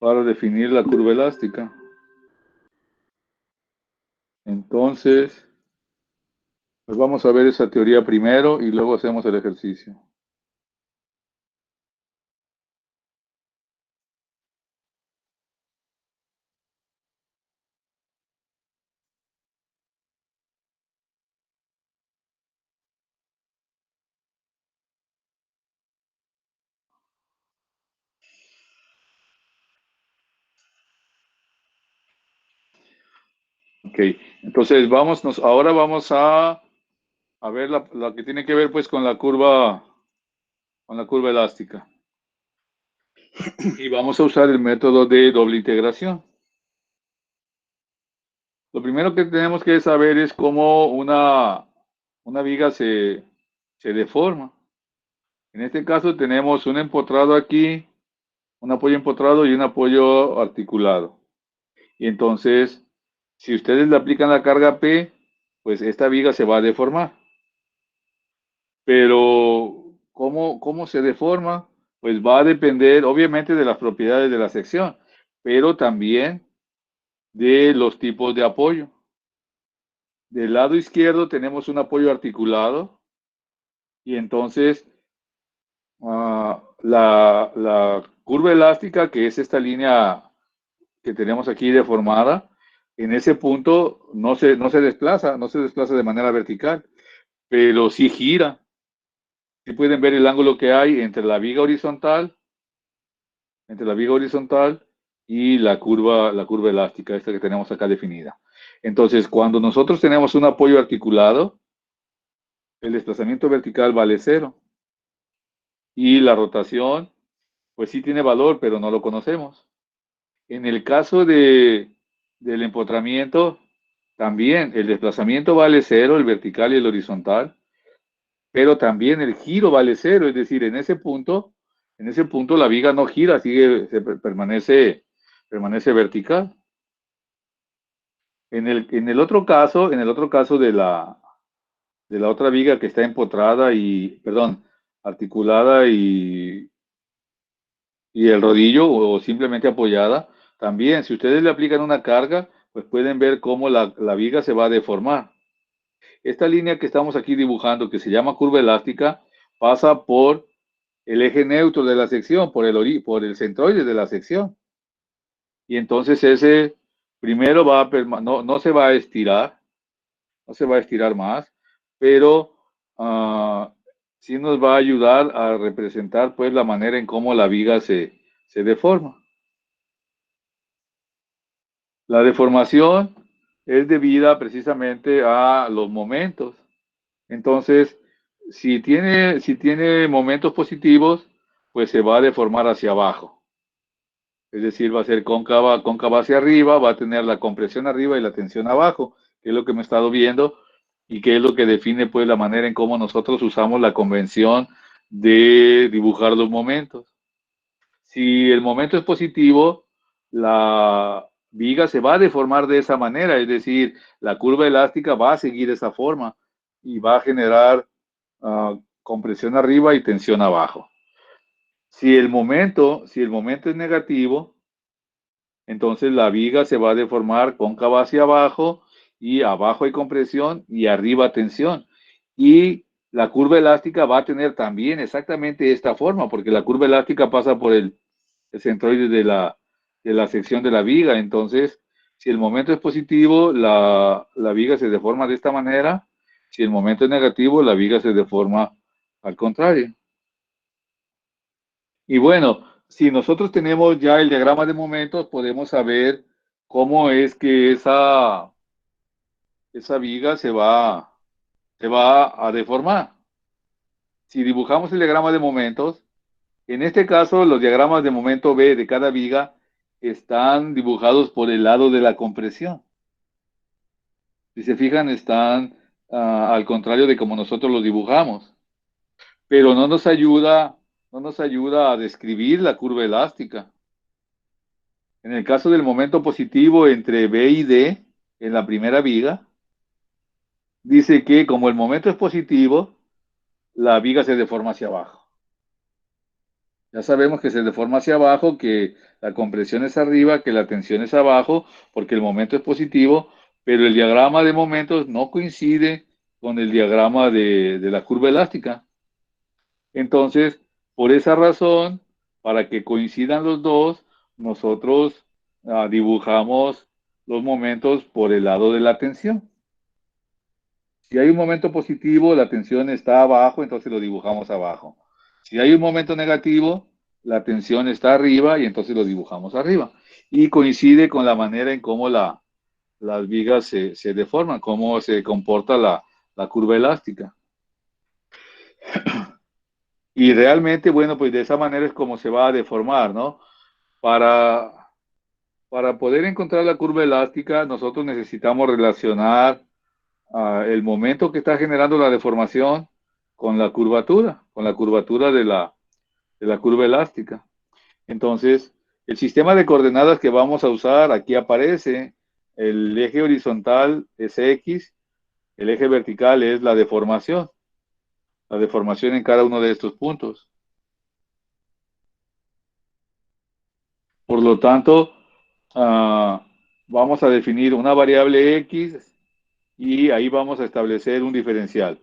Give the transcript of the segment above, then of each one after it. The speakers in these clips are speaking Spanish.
para definir la curva elástica. Entonces, pues vamos a ver esa teoría primero y luego hacemos el ejercicio. Ok, entonces ahora vamos a ver la que tiene que ver pues con la curva elástica. Y vamos a usar el método de doble integración. Lo primero que tenemos que saber es cómo una viga se deforma. En este caso tenemos un empotrado aquí, un apoyo empotrado y un apoyo articulado. Y entonces, si ustedes le aplican la carga P, pues esta viga se va a deformar. Pero, ¿cómo se deforma? Pues va a depender, obviamente, de las propiedades de la sección, pero también de los tipos de apoyo. Del lado izquierdo tenemos un apoyo articulado y entonces la curva elástica, que es esta línea que tenemos aquí deformada, en ese punto no se desplaza de manera vertical, pero sí gira. Sí pueden ver el ángulo que hay entre la viga horizontal y la curva elástica, esta que tenemos acá definida. Entonces, cuando nosotros tenemos un apoyo articulado, el desplazamiento vertical vale cero y la rotación, pues sí tiene valor, pero no lo conocemos. En el caso del empotramiento, también el desplazamiento vale cero, el vertical y el horizontal, pero también el giro vale cero, es decir, en ese punto la viga no gira, permanece vertical. En el otro caso de la otra viga que está empotrada perdón, articulada y el rodillo o simplemente apoyada, también si ustedes le aplican una carga, pues pueden ver cómo la viga se va a deformar. Esta línea que estamos aquí dibujando, que se llama curva elástica, pasa por el eje neutro de la sección, por el centroide de la sección. Y entonces ese primero no se va a estirar, no se va a estirar más, pero sí nos va a ayudar a representar pues la manera en cómo la viga se deforma. La deformación es debida precisamente a los momentos. Entonces, si tiene momentos positivos, pues se va a deformar hacia abajo. Es decir, va a ser cóncava hacia arriba, va a tener la compresión arriba y la tensión abajo, que es lo que me he estado viendo y que es lo que define pues la manera en cómo nosotros usamos la convención de dibujar los momentos. Si el momento es positivo, la viga se va a deformar de esa manera, es decir, la curva elástica va a seguir esa forma y va a generar compresión arriba y tensión abajo. Si el momento es negativo, entonces la viga se va a deformar cóncava hacia abajo y abajo hay compresión y arriba tensión. Y la curva elástica va a tener también exactamente esta forma, porque la curva elástica pasa por el centroide de la sección de la viga. Entonces, si el momento es positivo, la viga se deforma de esta manera. Si el momento es negativo, la viga se deforma al contrario. Y bueno, si nosotros tenemos ya el diagrama de momentos, podemos saber cómo es que esa viga se va a deformar. Si dibujamos el diagrama de momentos, en este caso los diagramas de momento B de cada viga están dibujados por el lado de la compresión. Si se fijan, están al contrario de como nosotros los dibujamos. Pero no nos ayuda a describir la curva elástica. En el caso del momento positivo entre B y D, en la primera viga, dice que como el momento es positivo, la viga se deforma hacia abajo. Ya sabemos que se deforma hacia abajo, que la compresión es arriba, que la tensión es abajo, porque el momento es positivo, pero el diagrama de momentos no coincide con el diagrama de la curva elástica. Entonces, por esa razón, para que coincidan los dos, nosotros dibujamos los momentos por el lado de la tensión. Si hay un momento positivo, la tensión está abajo, entonces lo dibujamos abajo. Si hay un momento negativo, la tensión está arriba y entonces lo dibujamos arriba. Y coincide con la manera en cómo las vigas se deforman, cómo se comporta la curva elástica. Y realmente, bueno, pues de esa manera es como se va a deformar, ¿no? Para, para poder encontrar la curva elástica, nosotros necesitamos relacionar el momento que está generando la deformación con la curvatura de la curva elástica. Entonces, el sistema de coordenadas que vamos a usar, aquí aparece, el eje horizontal es X, el eje vertical es la deformación en cada uno de estos puntos. Por lo tanto, vamos a definir una variable X y ahí vamos a establecer un diferencial.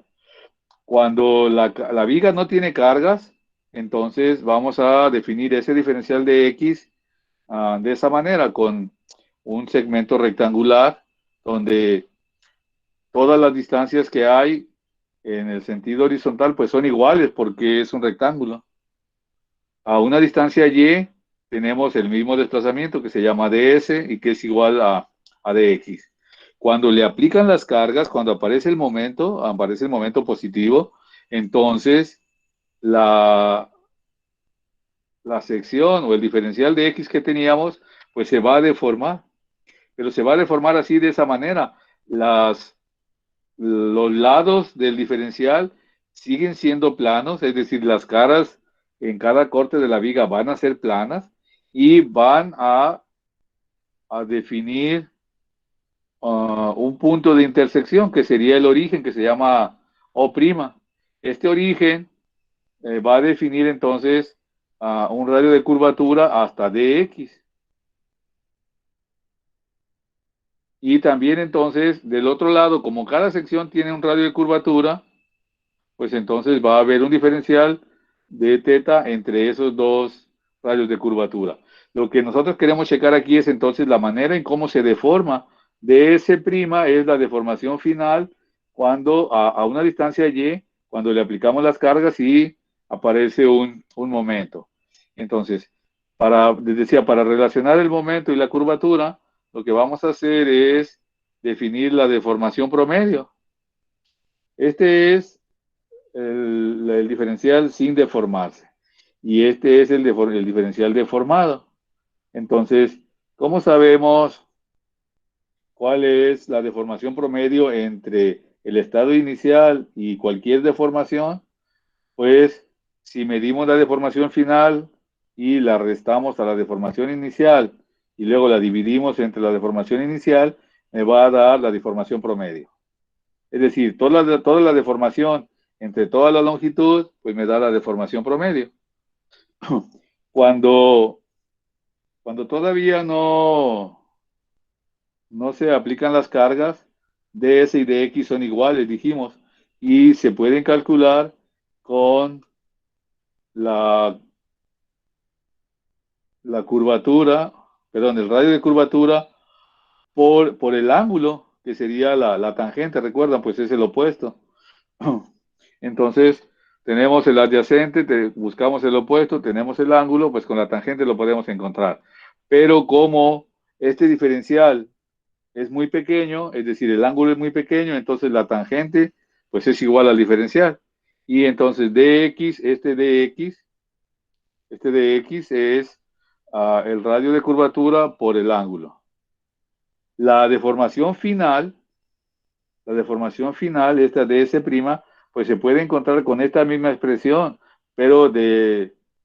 Cuando la viga no tiene cargas, entonces vamos a definir ese diferencial de X de esa manera, con un segmento rectangular donde todas las distancias que hay en el sentido horizontal pues son iguales porque es un rectángulo. A una distancia Y tenemos el mismo desplazamiento que se llama ds y que es igual a dx. Cuando le aplican las cargas, cuando aparece el momento positivo, entonces la, la sección o el diferencial de x que teníamos, pues se va a deformar, pero se va a deformar así de esa manera. Los lados del diferencial siguen siendo planos, es decir, las caras en cada corte de la viga van a ser planas y van a definir un punto de intersección que sería el origen, que se llama O'. Este origen va a definir entonces un radio de curvatura hasta dx. Y también entonces del otro lado, como cada sección tiene un radio de curvatura, pues entonces va a haber un diferencial de teta entre esos dos radios de curvatura. Lo que nosotros queremos checar aquí es entonces la manera en cómo se deforma ds', es la deformación final cuando a una distancia y, cuando le aplicamos las cargas y aparece un momento. Entonces, les decía, para relacionar el momento y la curvatura, lo que vamos a hacer es definir la deformación promedio. Este es el diferencial sin deformarse. Y este es el diferencial deformado. Entonces, ¿cómo sabemos cuál es la deformación promedio entre el estado inicial y cualquier deformación? Pues si medimos la deformación final y la restamos a la deformación inicial y luego la dividimos entre la deformación inicial, me va a dar la deformación promedio. Es decir, toda la deformación entre toda la longitud, pues me da la deformación promedio. Cuando, cuando todavía no se aplican las cargas, ds y dx son iguales, dijimos, y se pueden calcular con la, la curvatura, perdón, el radio de curvatura por el ángulo, que sería la tangente, recuerdan, pues es el opuesto. Entonces, tenemos el adyacente, buscamos el opuesto, tenemos el ángulo, pues con la tangente lo podemos encontrar. Pero como este diferencial es muy pequeño, es decir, el ángulo es muy pequeño, entonces la tangente pues es igual al diferencial. Y entonces dx, este dx es el radio de curvatura por el ángulo. La deformación final, esta ds', pues se puede encontrar con esta misma expresión, pero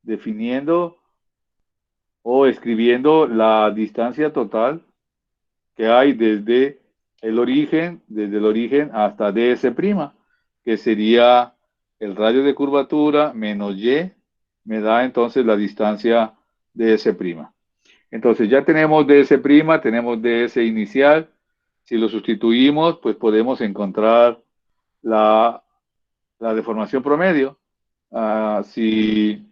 definiendo o escribiendo la distancia total que hay desde el origen hasta ds', que sería el radio de curvatura menos y, me da entonces la distancia ds'. Entonces ya tenemos ds', tenemos ds inicial. Si lo sustituimos, pues podemos encontrar la, la deformación promedio. Si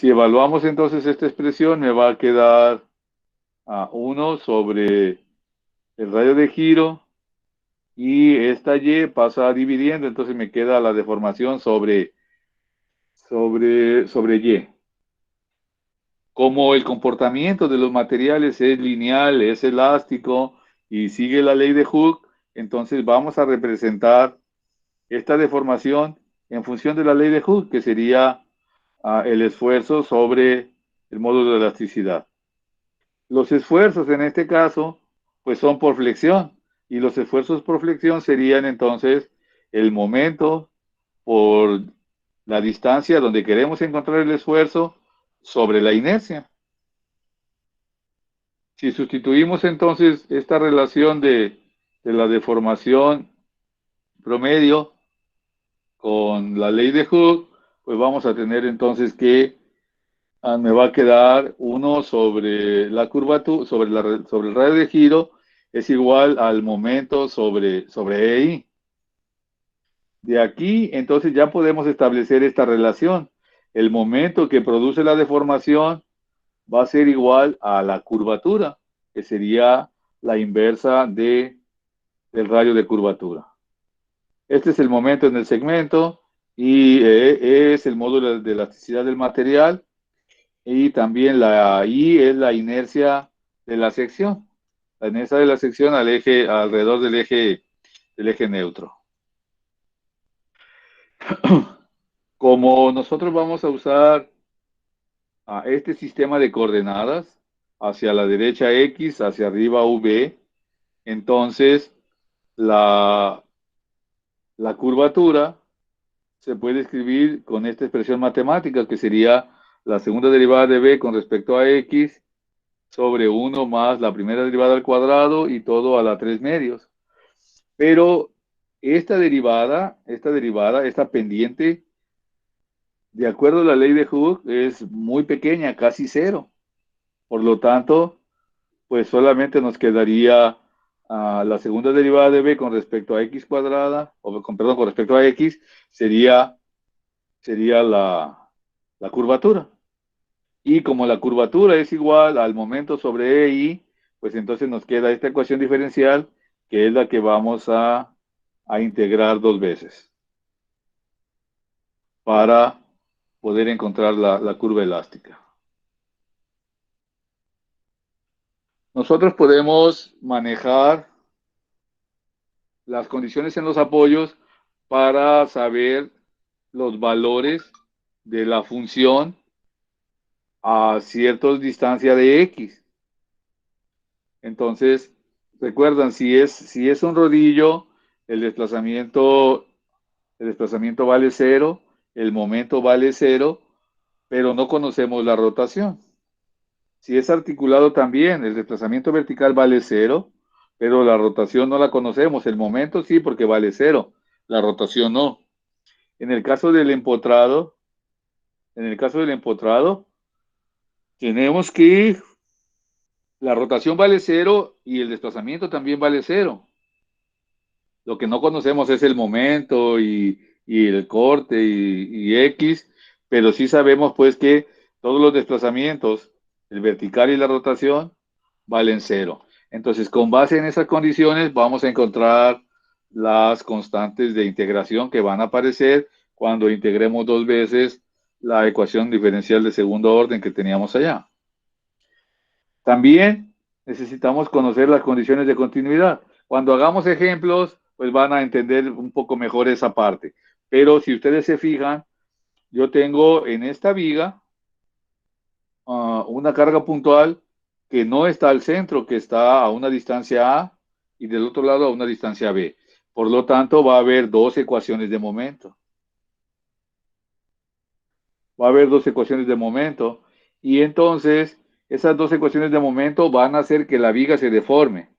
evaluamos entonces esta expresión, me va a quedar 1 sobre el radio de giro, y esta y pasa dividiendo, entonces me queda la deformación sobre y. Como el comportamiento de los materiales es lineal, es elástico y sigue la ley de Hooke, entonces vamos a representar esta deformación en función de la ley de Hooke, que sería el esfuerzo sobre el módulo de elasticidad. Los esfuerzos en este caso, pues son por flexión, y los esfuerzos por flexión serían entonces el momento por la distancia donde queremos encontrar el esfuerzo sobre la inercia. Si sustituimos entonces esta relación de la deformación promedio con la ley de Hooke, pues vamos a tener entonces que me va a quedar 1 sobre la curvatura, sobre el radio de giro, es igual al momento sobre EI. De aquí, entonces ya podemos establecer esta relación. El momento que produce la deformación va a ser igual a la curvatura, que sería la inversa del radio de curvatura. Este es el momento en el segmento y es el módulo de elasticidad del material, y también la I es la inercia de la sección. La inercia de la sección alrededor del eje neutro. Como nosotros vamos a usar este sistema de coordenadas, hacia la derecha X, hacia arriba V, entonces la curvatura se puede escribir con esta expresión matemática, que sería la segunda derivada de B con respecto a X sobre 1 más la primera derivada al cuadrado y todo a la 3 medios. Pero esta pendiente, de acuerdo a la ley de Hooke, es muy pequeña, casi cero. Por lo tanto, pues solamente nos quedaría la segunda derivada de b con respecto a x cuadrada, perdón, con respecto a x, sería la curvatura. Y como la curvatura es igual al momento sobre EI, pues entonces nos queda esta ecuación diferencial, que es la que vamos a integrar 2 veces para poder encontrar la curva elástica. Nosotros podemos manejar las condiciones en los apoyos para saber los valores de la función a ciertas distancias de x. Entonces, recuerdan, si es un rodillo, el desplazamiento vale 0, el momento vale 0, pero no conocemos la rotación. Si es articulado también, el desplazamiento vertical vale 0, pero la rotación no la conocemos. El momento sí, porque vale 0, la rotación no. En el caso del empotrado, tenemos que la rotación vale 0 y el desplazamiento también vale 0. Lo que no conocemos es el momento y el corte y X, pero sí sabemos pues que todos los desplazamientos, el vertical y la rotación, valen 0. Entonces, con base en esas condiciones, vamos a encontrar las constantes de integración que van a aparecer cuando integremos 2 veces la ecuación diferencial de segundo orden que teníamos allá. También necesitamos conocer las condiciones de continuidad. Cuando hagamos ejemplos, pues van a entender un poco mejor esa parte. Pero si ustedes se fijan, yo tengo en esta viga una carga puntual que no está al centro, que está a una distancia A y del otro lado a una distancia B. Por lo tanto, va a haber 2 ecuaciones de momento. Y entonces esas 2 ecuaciones de momento van a hacer que la viga se deforme.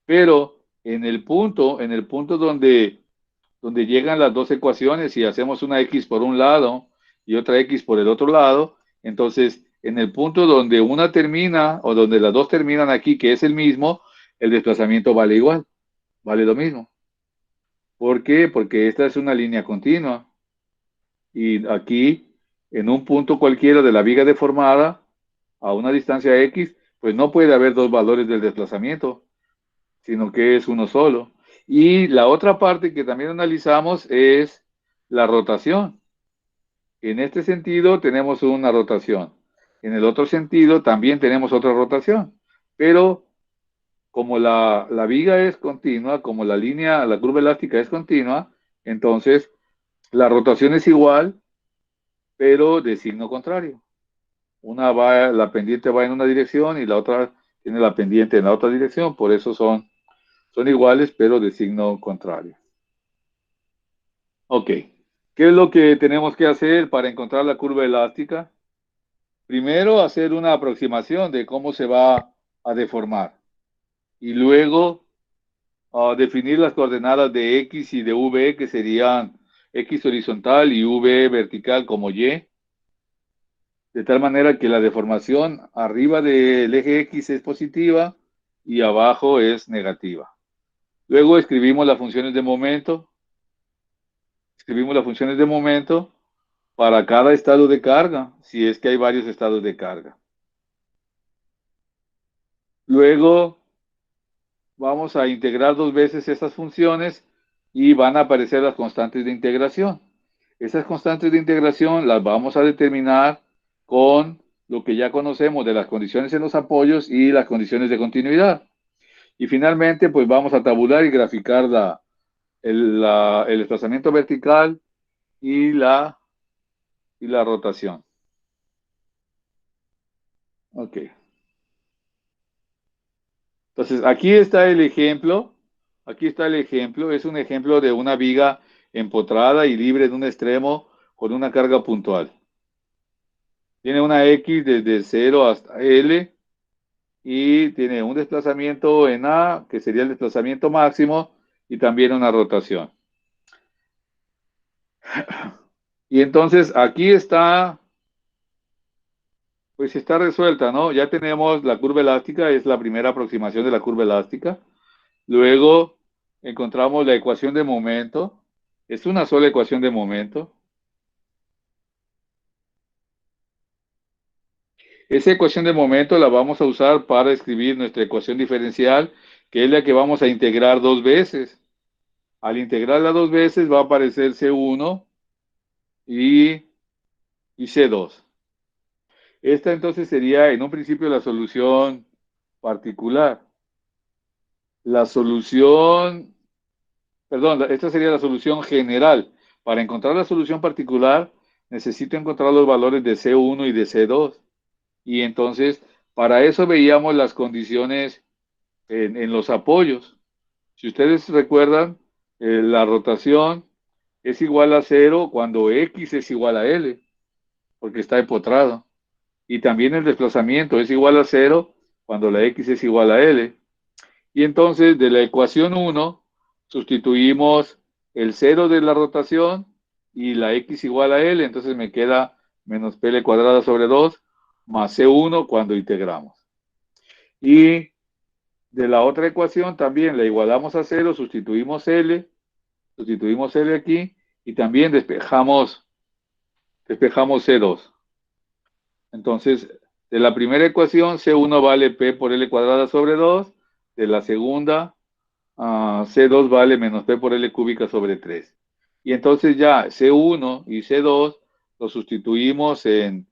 Pero en el punto donde llegan las 2 ecuaciones y hacemos una X por un lado y otra X por el otro lado, entonces en el punto donde una termina o donde las dos terminan aquí, que es el mismo, el desplazamiento vale igual, vale lo mismo. ¿Por qué? Porque esta es una línea continua y aquí, en un punto cualquiera de la viga deformada, a una distancia X, pues no puede haber dos valores del desplazamiento, sino que es uno solo. Y la otra parte que también analizamos es la rotación. En este sentido tenemos una rotación. En el otro sentido también tenemos otra rotación. Pero como la viga es continua, como la línea, la curva elástica es continua, entonces la rotación es igual, pero de signo contrario. Una va, la pendiente va en una dirección y la otra tiene la pendiente en la otra dirección, por eso son iguales, pero de signo contrario. Ok. ¿Qué es lo que tenemos que hacer para encontrar la curva elástica? Primero, hacer una aproximación de cómo se va a deformar. Y luego, definir las coordenadas de X y de V, que serían X horizontal y V vertical como Y, de tal manera que la deformación arriba del eje X es positiva y abajo es negativa. Luego escribimos las funciones de momento. Escribimos las funciones de momento para cada estado de carga, si es que hay varios estados de carga. Luego vamos a integrar dos veces estas funciones y van a aparecer las constantes de integración. Esas constantes de integración las vamos a determinar con lo que ya conocemos de las condiciones en los apoyos y las condiciones de continuidad. Y finalmente, pues vamos a tabular y graficar el desplazamiento vertical y la rotación. Ok. Entonces, aquí está el ejemplo. Aquí está el ejemplo. Es un ejemplo de una viga empotrada y libre de un extremo con una carga puntual. Tiene una X desde 0 hasta L y tiene un desplazamiento en A, que sería el desplazamiento máximo, y también una rotación. Y entonces aquí está, pues está resuelta, ¿no? Ya tenemos la curva elástica, es la primera aproximación de la curva elástica. Luego encontramos la ecuación de momento. Es una sola ecuación de momento. Esa ecuación de momento la vamos a usar para escribir nuestra ecuación diferencial, que es la que vamos a integrar dos veces. Al integrarla dos veces va a aparecer C1 y, y C2. Esta entonces sería en un principio la solución particular. La solución, perdón, esta sería la solución general. Para encontrar la solución particular, necesito encontrar los valores de C1 y de C2. Y entonces, para eso veíamos las condiciones en los apoyos. Si ustedes recuerdan, la rotación es igual a cero cuando X es igual a L, porque está empotrado. Y también el desplazamiento es igual a cero cuando la X es igual a L. Y entonces, de la ecuación 1, sustituimos el cero de la rotación y la X igual a L. Entonces me queda menos PL cuadrada sobre 2 más C1 cuando integramos. Y de la otra ecuación también la igualamos a cero, sustituimos L aquí y también despejamos C2. Entonces, de la primera ecuación, C1 vale P por L cuadrada sobre 2. De la segunda, C2 vale menos P por L cúbica sobre 3. Y entonces ya C1 y C2 lo sustituimos en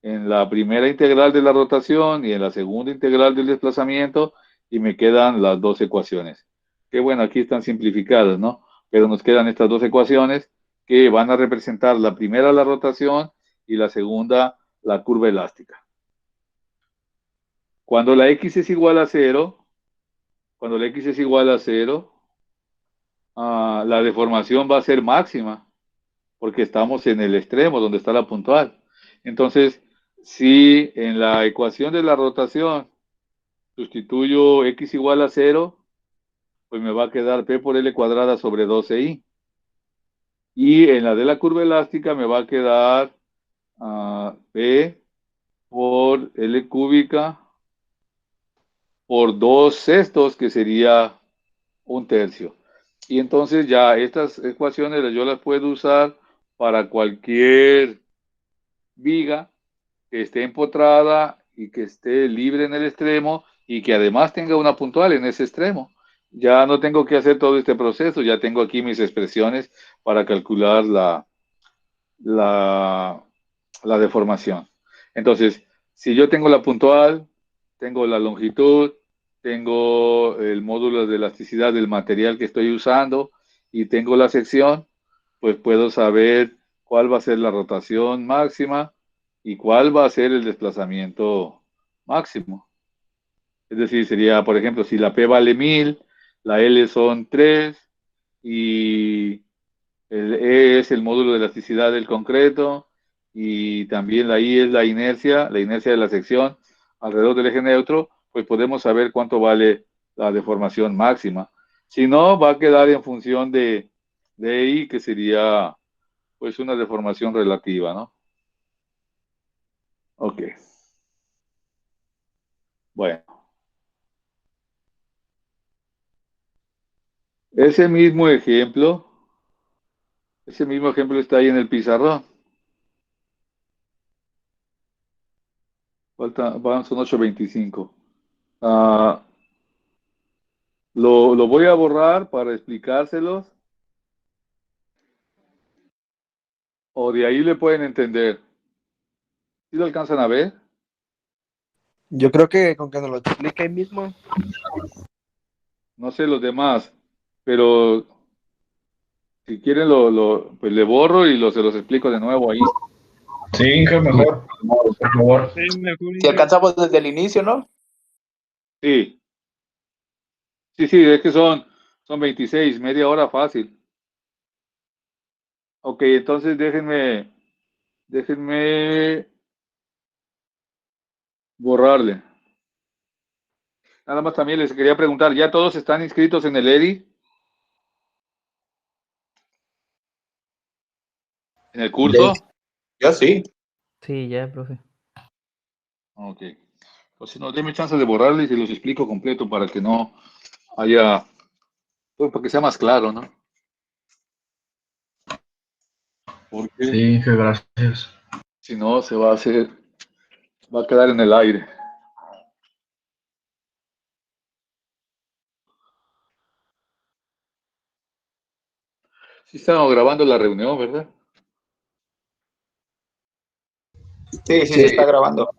la primera integral de la rotación y en la segunda integral del desplazamiento y me quedan las dos ecuaciones. Que bueno, aquí están simplificadas, ¿no? Pero nos quedan estas dos ecuaciones que van a representar la primera la rotación y la segunda la curva elástica. Cuando la X es igual a cero, cuando la X es igual a cero, la deformación va a ser máxima, porque estamos en el extremo donde está la puntual. Entonces, si en la ecuación de la rotación sustituyo X igual a cero, pues me va a quedar P por L cuadrada sobre 12I. Y en la de la curva elástica me va a quedar P por L cúbica por 2/6, que sería 1/3. Y entonces ya estas ecuaciones yo las puedo usar para cualquier viga que esté empotrada y que esté libre en el extremo y que además tenga una puntual en ese extremo. Ya no tengo que hacer todo este proceso, ya tengo aquí mis expresiones para calcular la, la deformación. Entonces, si yo tengo la puntual, tengo la longitud, tengo el módulo de elasticidad del material que estoy usando y tengo la sección, pues puedo saber cuál va a ser la rotación máxima y cuál va a ser el desplazamiento máximo. Es decir, sería, por ejemplo, si la P vale 1000, la L son 3 y el E es el módulo de elasticidad del concreto y también la I es la inercia de la sección alrededor del eje neutro, pues podemos saber cuánto vale la deformación máxima. Si no, va a quedar en función de I, que sería pues una deformación relativa, ¿no? Ok, bueno. Ese mismo ejemplo, ese mismo ejemplo está ahí en el pizarrón. Son 8:25. Ah, lo voy a borrar para explicárselos, o de ahí le pueden entender. ¿Sí lo alcanzan a ver? Yo creo que con que nos lo explique ahí mismo. No sé los demás, pero si quieren pues le borro y se los explico de nuevo ahí. Sí, Inge, mejor, por favor. Sí, mejor. Si alcanzamos desde el inicio, ¿no? Sí, sí, sí, es que son 26, media hora fácil. Ok, entonces déjenme borrarle. Nada más también les quería preguntar, ¿ya todos están inscritos en el EDI? ¿En el De, curso? yo sí. Sí, ya, profe. Ok. Pues si no, denme chance de borrarle y se los explico completo para que no haya, pues para que sea más claro, ¿no? Sí, Porque Inge, gracias. si no, va a quedar en el aire. Sí estamos grabando la reunión, ¿verdad? Sí, sí, se está grabando.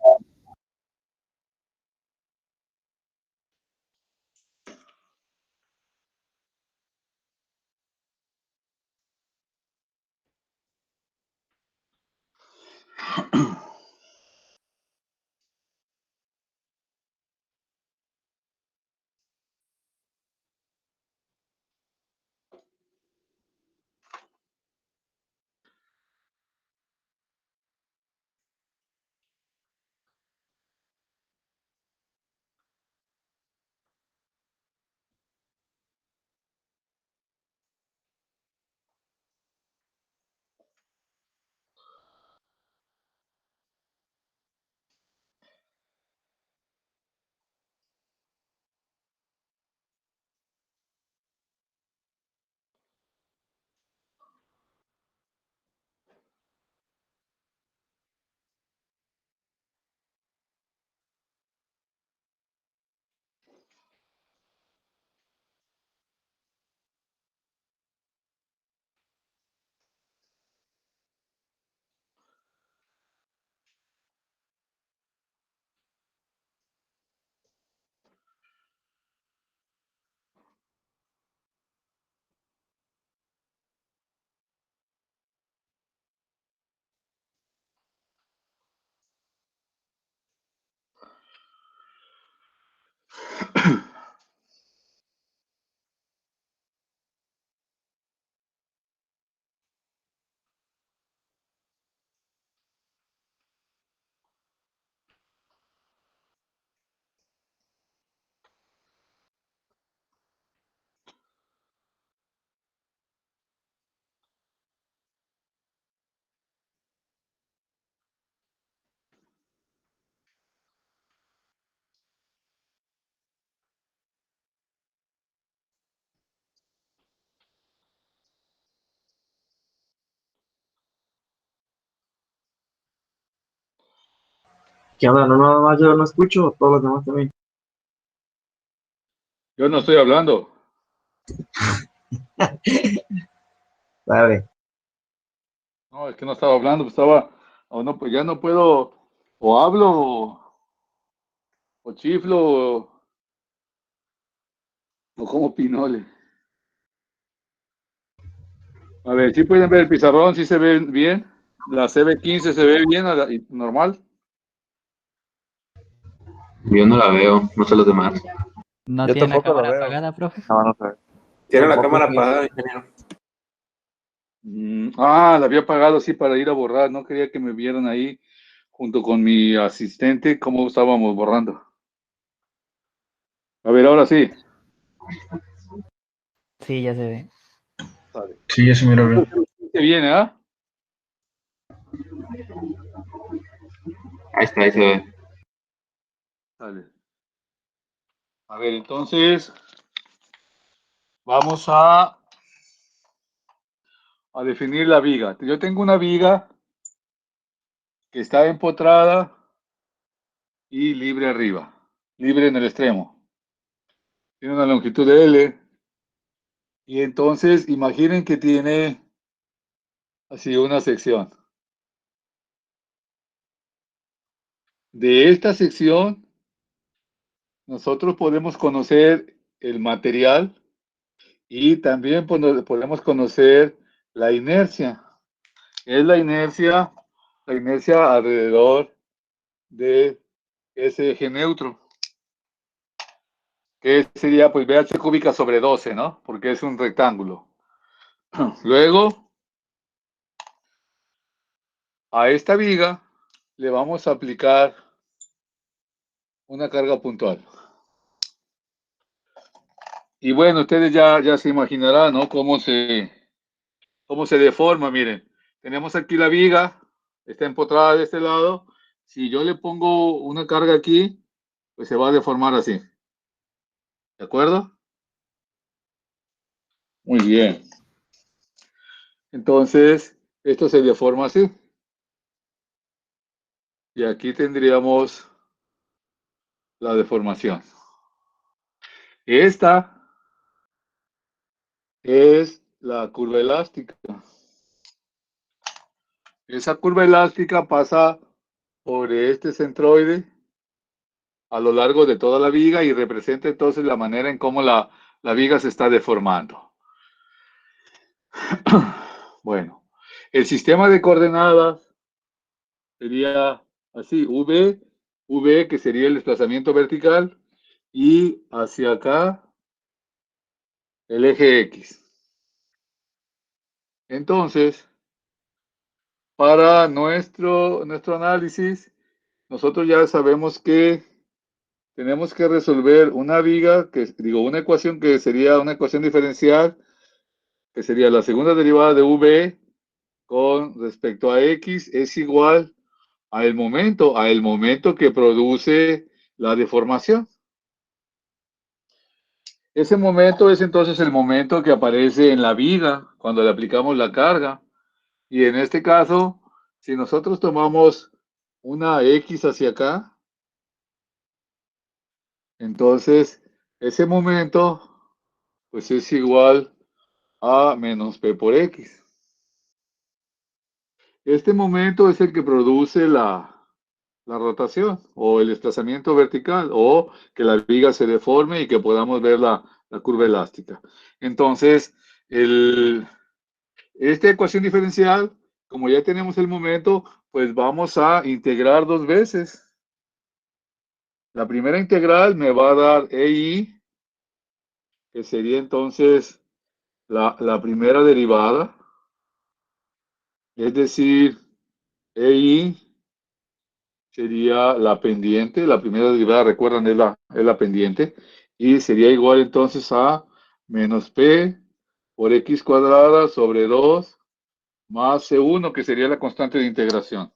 ¿Qué onda? No, nada más yo no escucho, todos los demás también. Yo no estoy hablando. Dale. No, es que no estaba hablando, pues estaba, o no, pues ya no puedo, o hablo, o chiflo, o como pinole. A ver, si pueden ver el pizarrón, si se ve bien. La CB15 se ve bien, normal. Yo no la veo, no sé los demás. ¿No Yo tiene la tampoco lo cámara veo. apagada, profe? No, no sé. Tiene la Tampoco cámara sí. apagada, ingeniero. La había apagado así para ir a borrar. No quería que me vieran ahí junto con mi asistente cómo estábamos borrando. A ver, ahora sí. Sí, ya se ve. Vale. Sí, ya se mira bien. Se viene, ¿ah? Ahí se ve. Vale. A ver, entonces vamos a definir la viga. Yo tengo una viga que está empotrada y libre arriba, libre en el extremo. Tiene una longitud de L. Y entonces imaginen que tiene así una sección. De esta sección nosotros podemos conocer el material y también podemos conocer la inercia. Es la inercia alrededor de ese eje neutro, que sería pues BH cúbica sobre 12, ¿no? Porque es un rectángulo. Luego, a esta viga le vamos a aplicar una carga puntual. Y bueno, ustedes ya se imaginarán, ¿no? Cómo se deforma, miren. Tenemos aquí la viga, está empotrada de este lado. Si yo le pongo una carga aquí, pues se va a deformar así. ¿De acuerdo? Muy bien. Entonces, esto se deforma así. Y aquí tendríamos la deformación. Esta es la curva elástica. Esa curva elástica pasa por este centroide a lo largo de toda la viga y representa entonces la manera en cómo la viga se está deformando. Bueno, el sistema de coordenadas sería así, V que sería el desplazamiento vertical y hacia acá el eje X. Entonces, para nuestro análisis, nosotros ya sabemos que tenemos que resolver una viga, una ecuación que sería una ecuación diferencial, que sería la segunda derivada de V con respecto a X es igual al momento que produce la deformación. Ese momento es entonces el momento que aparece en la viga cuando le aplicamos la carga. Y en este caso, si nosotros tomamos una X hacia acá, entonces ese momento pues es igual a menos P por X. Este momento es el que produce la rotación o el desplazamiento vertical o que la viga se deforme y que podamos ver la curva elástica. Entonces, esta ecuación diferencial, como ya tenemos el momento, pues vamos a integrar dos veces. La primera integral me va a dar EI, que sería entonces la primera derivada, es decir, EI sería la pendiente, la primera derivada, recuerdan, es la pendiente, y sería igual entonces a menos P por X cuadrada sobre 2 más C1, que sería la constante de integración.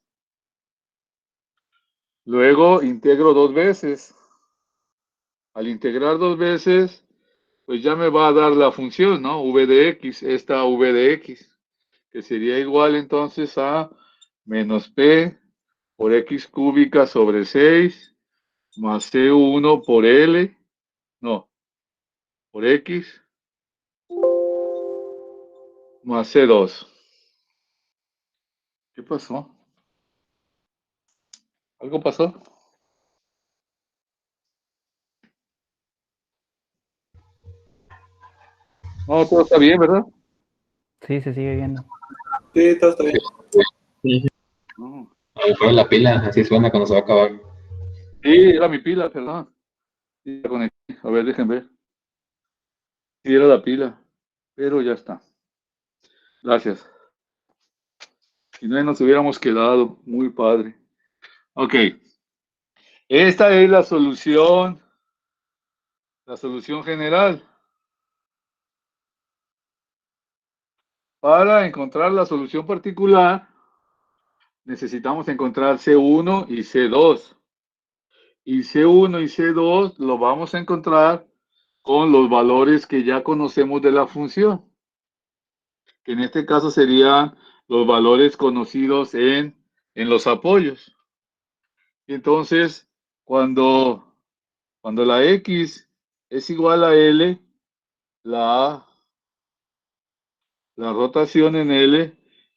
Luego integro dos veces. Al integrar dos veces, pues ya me va a dar la función, ¿no? V de X, esta V de X, que sería igual entonces a menos P por x cúbica sobre 6 más C1 por L, no, por X más C2. ¿Qué pasó? ¿Algo pasó? No, todo está bien, ¿verdad? Sí, se sigue viendo. Sí, todo está bien. No. Fue la pila, así suena cuando se va a acabar. Sí, era mi pila, perdón. Sí, la conecté. A ver, déjenme ver. Sí, era la pila, pero ya está. Gracias. Si no, nos hubiéramos quedado. Muy padre. Ok. Esta es la solución general. Para encontrar la solución particular, necesitamos encontrar C1 y C2. Y C1 y C2 lo vamos a encontrar con los valores que ya conocemos de la función, que en este caso serían los valores conocidos en los apoyos. Y entonces, cuando la X es igual a L, la rotación en L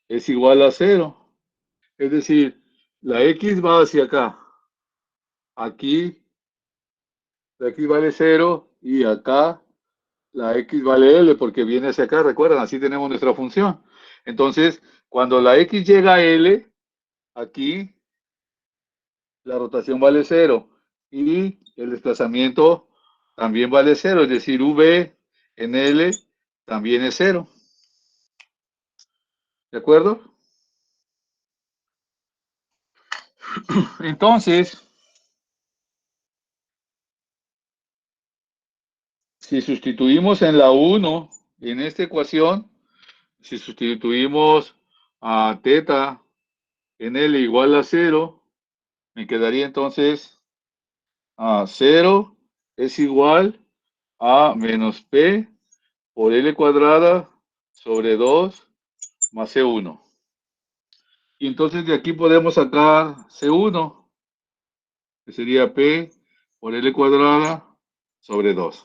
es igual a 0. Es decir, la X va hacia acá. Aquí la X vale 0 y acá la X vale L porque viene hacia acá. Recuerdan, así tenemos nuestra función. Entonces, cuando la X llega a L, aquí la rotación vale 0 y el desplazamiento también vale 0. Es decir, V en L también es 0. ¿De acuerdo? Entonces, si sustituimos en la 1, en esta ecuación, si sustituimos a teta en L igual a 0, me quedaría entonces a 0 es igual a menos P por L cuadrada sobre 2 más C1. Y entonces de aquí podemos sacar C1, que sería P por L cuadrada sobre 2.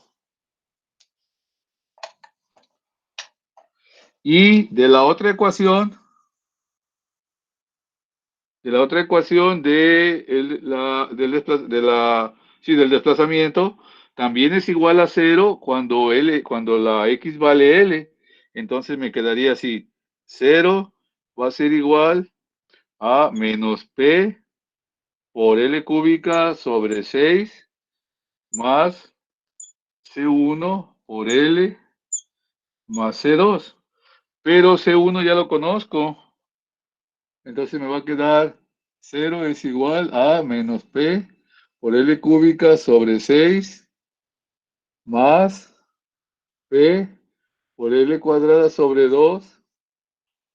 Y de la otra ecuación, del desplazamiento, también es igual a 0 cuando la X vale L. Entonces me quedaría así. 0 va a ser igual a menos P por L cúbica sobre 6 más C1 por L más C2. Pero C1 ya lo conozco. Entonces me va a quedar 0 es igual a menos P por L cúbica sobre 6 más P por L cuadrada sobre 2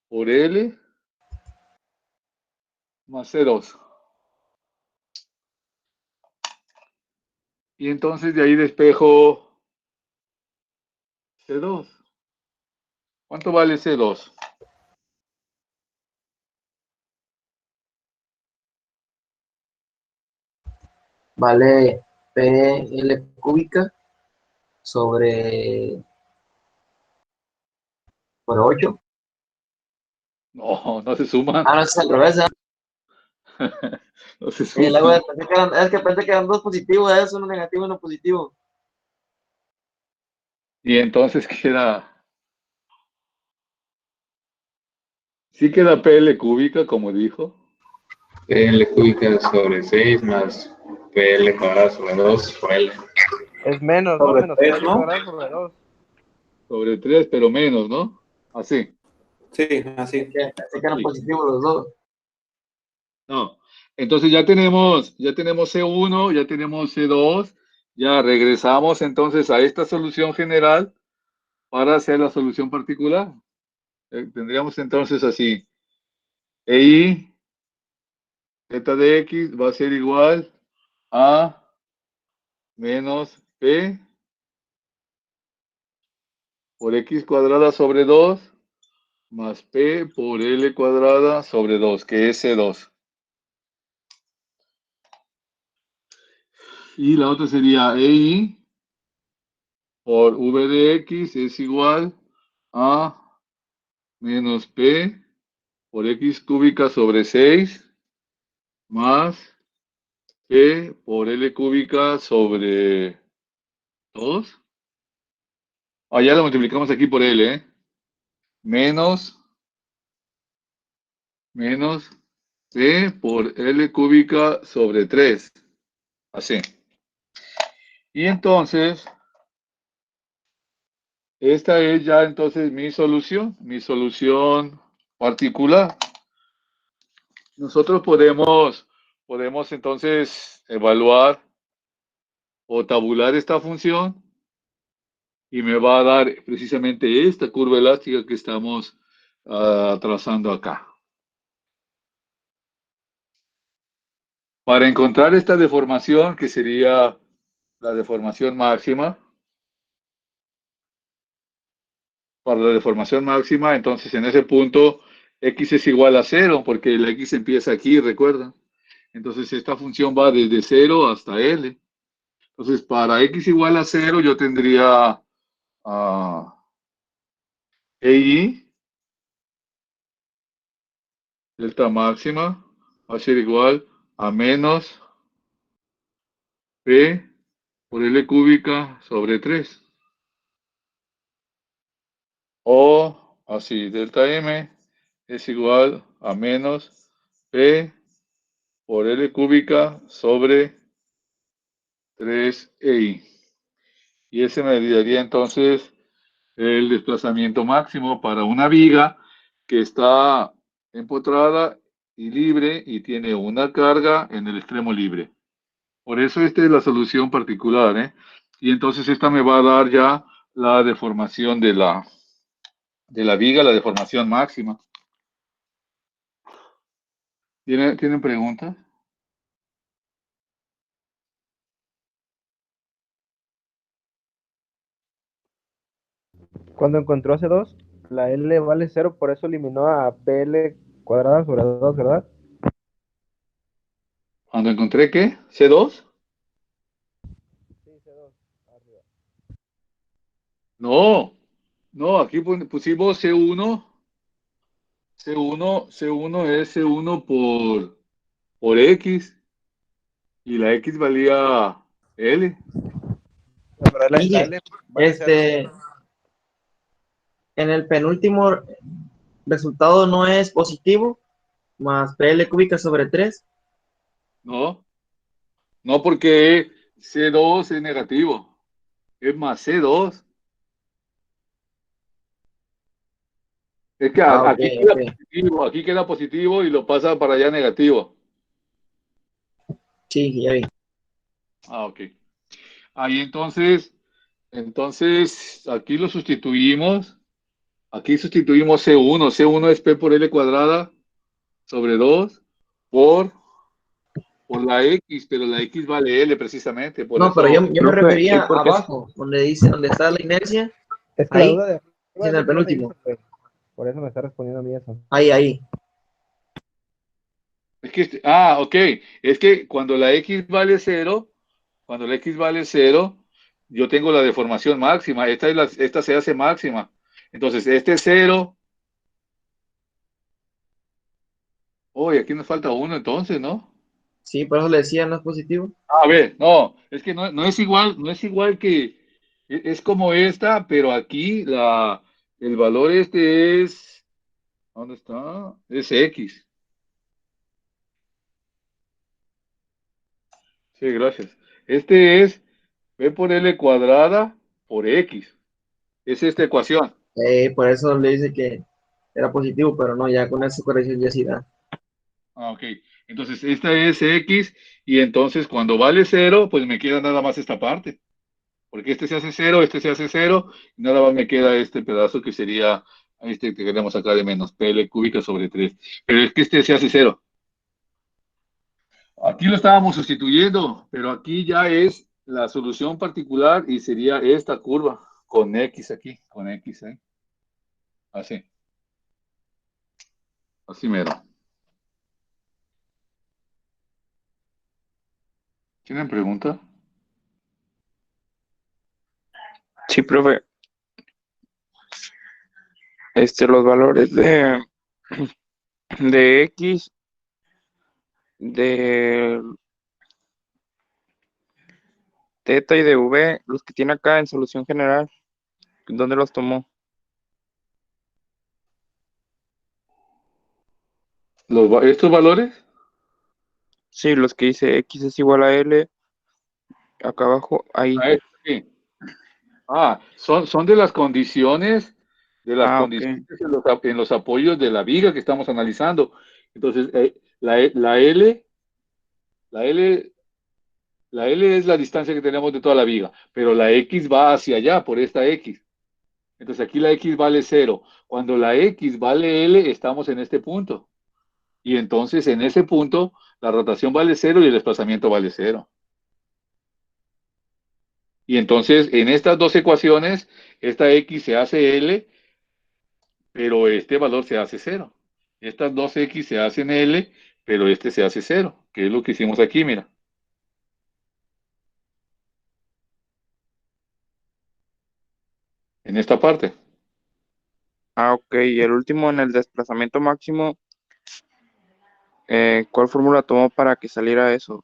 por L más C2. Y entonces de ahí despejo C2. ¿Cuánto vale C2? Vale PL cúbica sobre por 8. No, no se suman. Ah, no, es al revés, ¿eh? No se Y luego suman. es que pensé que eran dos positivos, es uno negativo y uno positivo. Y entonces queda, sí queda PL cúbica, como dijo. PL cúbica sobre 6 más PL cuadrado sobre 2 por L. Es menos, ¿no? Sobre Menos 3, PL ¿no? cuadrado sobre 2. Sobre 3, pero menos, ¿no? Así. Sí, así. Pensé que eran Sí. positivos los dos. No. Entonces ya tenemos C1, ya tenemos C2, ya regresamos entonces a esta solución general para hacer la solución particular. Tendríamos entonces así, EI, zeta de X va a ser igual a menos P por X cuadrada sobre 2 más P por L cuadrada sobre 2, que es C2. Y la otra sería EI por V de X es igual a menos P por X cúbica sobre 6 más P por L cúbica sobre 2. Ya lo multiplicamos aquí por L, ¿eh? Menos P por L cúbica sobre 3. Así. Y entonces, esta es ya entonces mi solución particular. Nosotros podemos entonces evaluar o tabular esta función y me va a dar precisamente esta curva elástica que estamos trazando acá. Para encontrar esta deformación, que sería la deformación máxima, para la deformación máxima, entonces en ese punto x es igual a 0, porque la x empieza aquí, recuerdan. Entonces esta función va desde 0 hasta L. Entonces para x igual a 0 yo tendría EI, delta máxima, va a ser igual a menos P por L cúbica sobre 3. O así, delta M es igual a menos P por L cúbica sobre 3EI. Y ese me daría entonces el desplazamiento máximo para una viga que está empotrada y libre y tiene una carga en el extremo libre. Por eso esta es la solución particular, ¿eh? Y entonces esta me va a dar ya la deformación de la viga, la deformación máxima. ¿Tienen preguntas? Cuando encontró C2, la L vale 0, por eso eliminó a PL cuadrada sobre 2, ¿verdad? Cuando encontré, ¿qué? ¿C2? Sí, C2. Arriba. No, no, aquí pusimos C1. C1 es C1 por X y la X valía L. No, pero la Dije, L vale 0. en el penúltimo resultado no es positivo, más PL cúbica sobre 3. No, no porque C2 es negativo, es más C2. Es que Ah, ok, ok. aquí queda positivo y lo pasa para allá negativo. Sí, ya vi. Ok. Ahí entonces aquí lo sustituimos. Aquí sustituimos C1. C1 es P por L cuadrada sobre 2 por, por la X, pero la X vale L precisamente. Por No, pero yo, eso, yo me Profe, ¿y refería por qué? abajo, donde dice, donde está la inercia, Es que la ahí, duda de sí, arriba es en de el qué me penúltimo. dice. Por eso me está respondiendo a mí eso. Ahí. es que, ok. Es que cuando la X vale 0, yo tengo la deformación máxima. Esta se hace máxima. Entonces, este es 0. Oye, aquí nos falta uno entonces, ¿no? Sí, por eso le decía, no es positivo. A ver, no, es que no es igual, no es igual que, es como esta, pero aquí el valor este es, ¿dónde está? Es X. Sí, gracias. Este es P por L cuadrada por X. Es esta ecuación. Por eso le dice que era positivo, pero no, ya con esa corrección ya sí da. Ok. Entonces, esta es X y entonces cuando vale 0, pues me queda nada más esta parte. Porque este se hace 0, este se hace 0, y nada más me queda este pedazo que sería este que queremos sacar de menos, PL cúbica sobre 3. Pero es que este se hace 0. Aquí lo estábamos sustituyendo, pero aquí ya es la solución particular y sería esta curva con X aquí, con X, ¿eh? Así, así mero. ¿Tienen pregunta? Sí, profe. Los valores de X, de teta y de V, los que tiene acá en solución general, ¿dónde los tomó? ¿Estos valores? Sí, los que dice X es igual a L, acá abajo, ahí. Sí. Son de las condiciones, Ah, ok. en los apoyos de la viga que estamos analizando. Entonces, la L, la L, la L es la distancia que tenemos de toda la viga, pero la X va hacia allá por esta X. Entonces aquí la X vale 0. Cuando la X vale L, estamos en este punto. Y entonces en ese punto la rotación vale 0 y el desplazamiento vale 0. Y entonces en estas dos ecuaciones, esta X se hace L, pero este valor se hace 0. Estas dos X se hacen L, pero este se hace 0, que es lo que hicimos aquí, mira. En esta parte. Ah, ok. Y el último en el desplazamiento máximo, ¿cuál fórmula tomó para que saliera eso?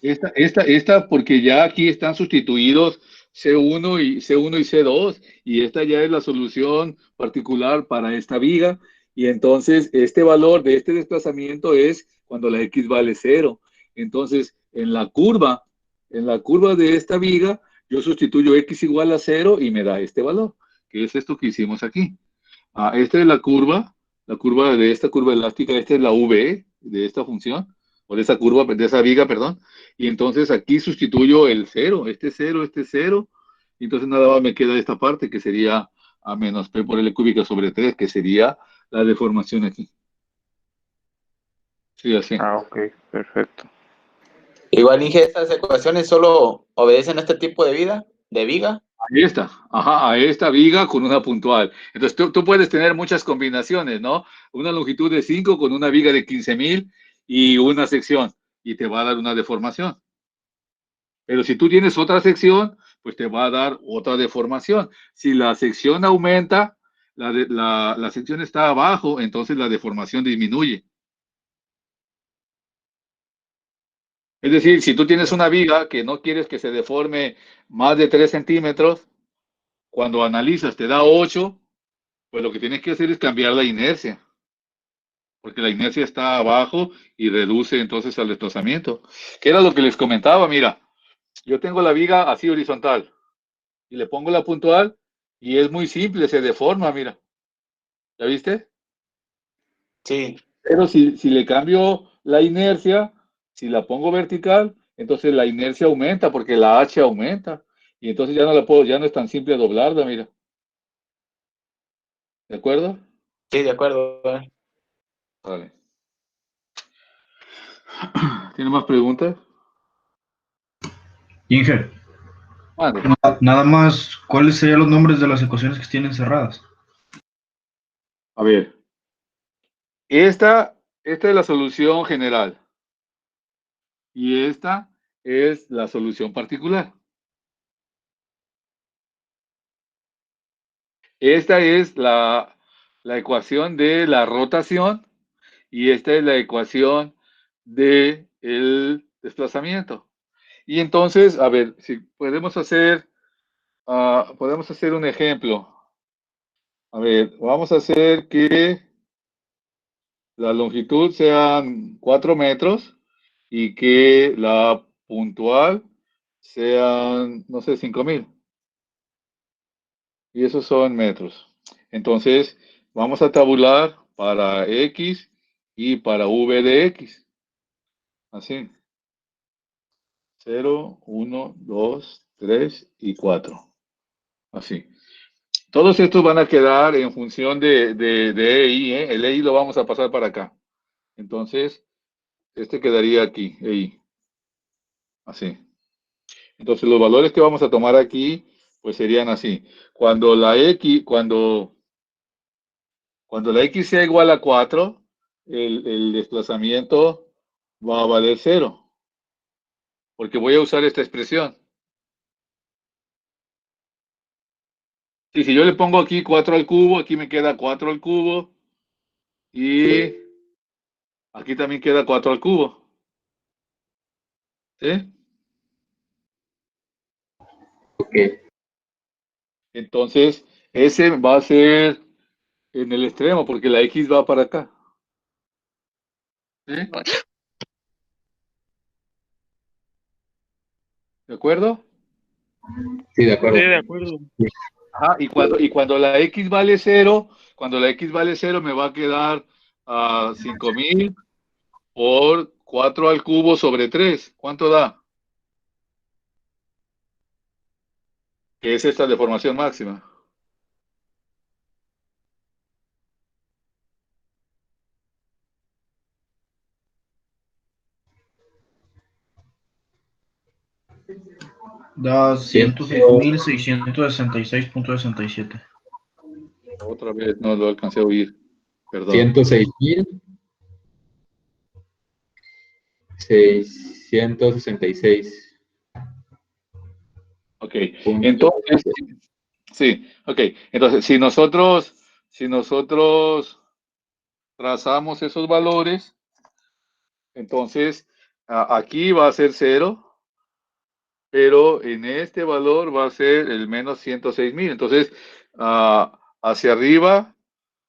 Esta, porque ya aquí están sustituidos C1 y C2, y esta ya es la solución particular para esta viga, y entonces este valor de este desplazamiento es cuando la X vale 0. Entonces, en la curva de esta viga, yo sustituyo X igual a 0 y me da este valor, que es esto que hicimos aquí. Esta es la curva de esta curva elástica, esta es la V de esta función, o de esa curva, de esa viga, perdón. Y entonces aquí sustituyo el 0, este 0, y entonces nada más me queda esta parte que sería a menos P por L cúbica sobre 3, que sería la deformación aquí. Sí, así. Ah, ok, perfecto. Igual, Inge, estas ecuaciones solo obedecen a este tipo de viga. Ahí está, ajá, a esta viga con una puntual. Entonces tú puedes tener muchas combinaciones, ¿no? Una longitud de 5 con una viga de 15,000 y una sección, y te va a dar una deformación. Pero si tú tienes otra sección, pues te va a dar otra deformación. Si la sección aumenta, la sección está abajo, entonces la deformación disminuye. Es decir, si tú tienes una viga que no quieres que se deforme más de 3 centímetros, cuando analizas te da 8, pues lo que tienes que hacer es cambiar la inercia, porque la inercia está abajo y reduce entonces al desplazamiento. ¿Qué era lo que les comentaba? Mira, yo tengo la viga así horizontal y le pongo la puntual y es muy simple, se deforma, mira. ¿Ya viste? Sí, Pero si le cambio la inercia, si la pongo vertical, entonces la inercia aumenta porque la H aumenta. Y entonces ya no la puedo, ya no es tan simple doblarla, mira. ¿De acuerdo? sí, de acuerdo. Vale. ¿Tiene más preguntas? Inge, Vale. nada más, ¿cuáles serían los nombres de las ecuaciones que tienen cerradas? A ver. Esta es la solución general. Y esta es la solución particular. Esta es la ecuación de la rotación y esta es la ecuación del desplazamiento. Y entonces, a ver, si podemos hacer un ejemplo. A ver, vamos a hacer que la longitud sean 4 metros y que la puntual sean, no sé, 5,000. Y esos son metros. Entonces, vamos a tabular para X y para V de X. Así. 0, 1, 2, 3 y 4. Así. Todos estos van a quedar en función de EI, ¿eh? El EI lo vamos a pasar para acá. Entonces, este quedaría aquí, EI. Así. Entonces, los valores que vamos a tomar aquí, pues serían así. Cuando la X sea igual a 4, el desplazamiento va a valer 0, porque voy a usar esta expresión. Sí, si yo le pongo aquí 4 al cubo, aquí me queda 4 al cubo. Y aquí también queda 4 al cubo. ¿Sí? Ok. Entonces, ese va a ser en el extremo, porque la X va para acá. ¿Sí? ¿De acuerdo? Sí, de acuerdo. Sí, de acuerdo. Ajá, y cuando la X vale 0, me va a quedar 5000 por 4 al cubo sobre 3. ¿Cuánto da? Que es esta deformación máxima. Da Ciento- 106.666.67. Otra vez no lo alcancé a oír. Perdón. 106.666. Ok. Entonces, sí, ok. Entonces, si nosotros trazamos esos valores, entonces aquí va a ser 0, pero en este valor va a ser el menos 106,000. Entonces, hacia arriba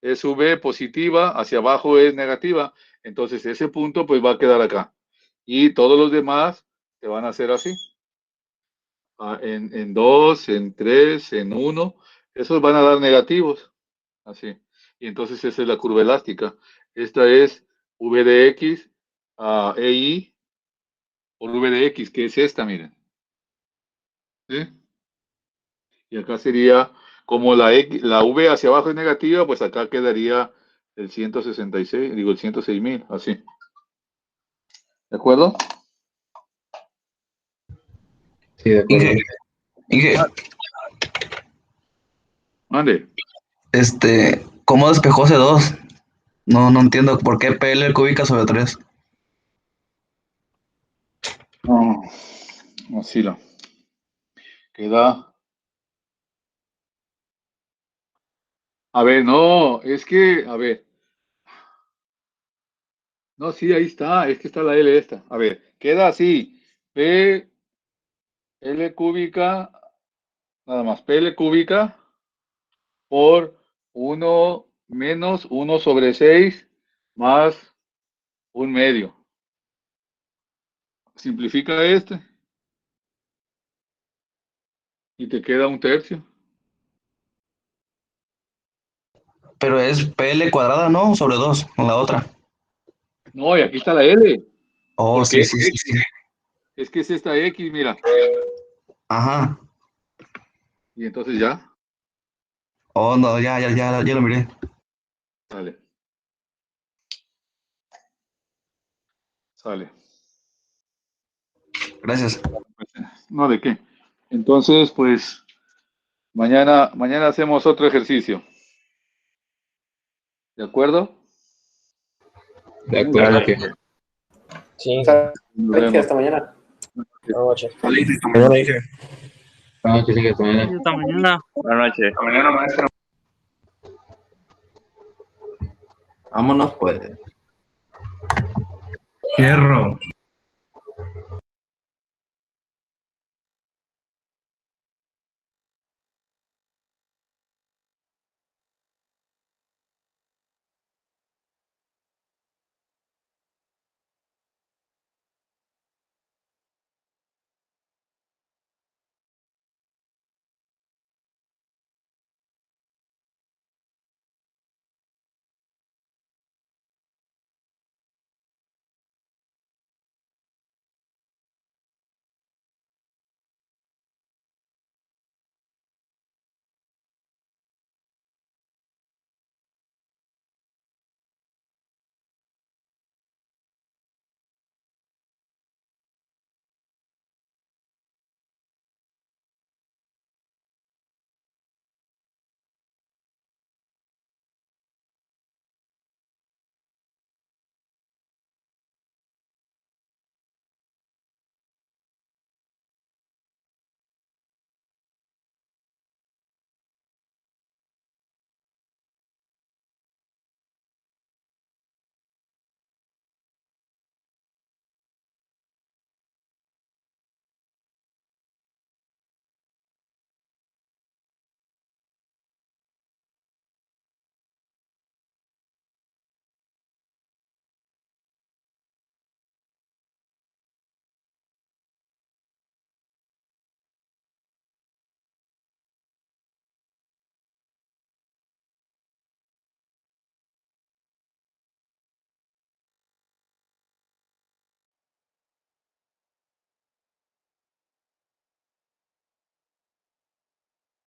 es V positiva, hacia abajo es negativa. Entonces, ese punto pues va a quedar acá. Y todos los demás se van a hacer así. En 2, en 3, en 1. Esos van a dar negativos. Así. Y entonces esa es la curva elástica. Esta es V de X EI por V de X, que es esta, miren. ¿Sí? Y acá sería, como la V hacia abajo es negativa, pues acá quedaría el 166, digo el 106,000, así. ¿De acuerdo? Sí, de acuerdo. Inge, Mande. ¿Cómo despejó C2? No entiendo por qué PL cúbica sobre 3. No, así lo. Queda. A ver, no, es que, a ver. No, sí, ahí está, es que está la L esta. A ver, queda así. P L cúbica, nada más, PL cúbica por 1 menos 1 sobre 6 más 1/2. Simplifica este y te queda 1/3. Pero es PL cuadrada, ¿no? Sobre 2, en la otra. No, y aquí está la L, Oh, porque sí, sí, sí, sí. es que es esta X, mira. Ajá. Y entonces ya, Oh, no, ya lo miré. sale, sale. Gracias. No, ¿de qué? Entonces, pues, mañana hacemos otro ejercicio. ¿De acuerdo? De acuerdo que Sí, Nos vemos. hasta mañana. Buenas noches. Mañana dije. que sigue mañana. Hasta mañana. Buenas noches. Vámonos, pues. Fierro.